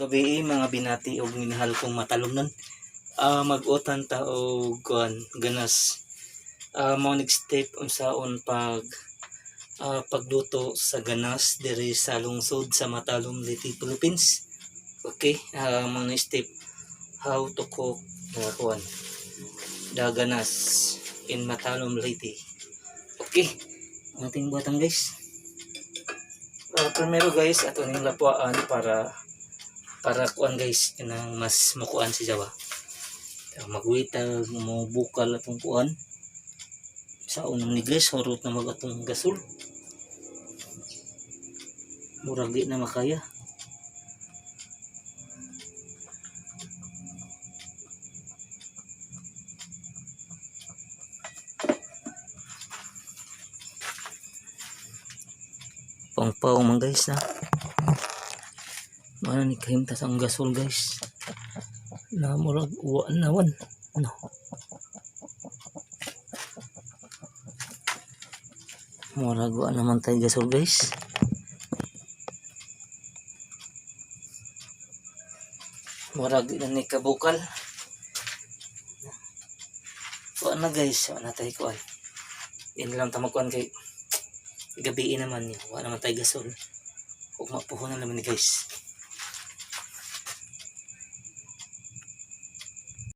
Gabi mga binati og minahal kong matalumnon. Mag-utan ta og kuan ganas. Mao next step unsaon pagluto sa ganas diri sa lungsod sa Matalom Leyte, Philippines. Okay, mao next step how to cook kuan the ganas in Matalom Leyte. Okay, ating buhatan guys. Primero guys, ato ning lapuan para kuan guys kanang mas makuan si Jawa. Magwitag mo bukal atong kuan sa unang ni guys, horot na magatong gasol. Murag di na makaya. Pangpaw man guys na. Mana ni kahimtas ang gasol guys. Na murag uwan nawan. Ano? Murag uwan naman tayo gasol guys. Murag na ni kabukal. Uwan na guys. Uwan na tayo kuan. Hindi lang tama kuan kay gabi naman yun. Uwan naman tayo gasol. Huwag mapuho na naman ni guys.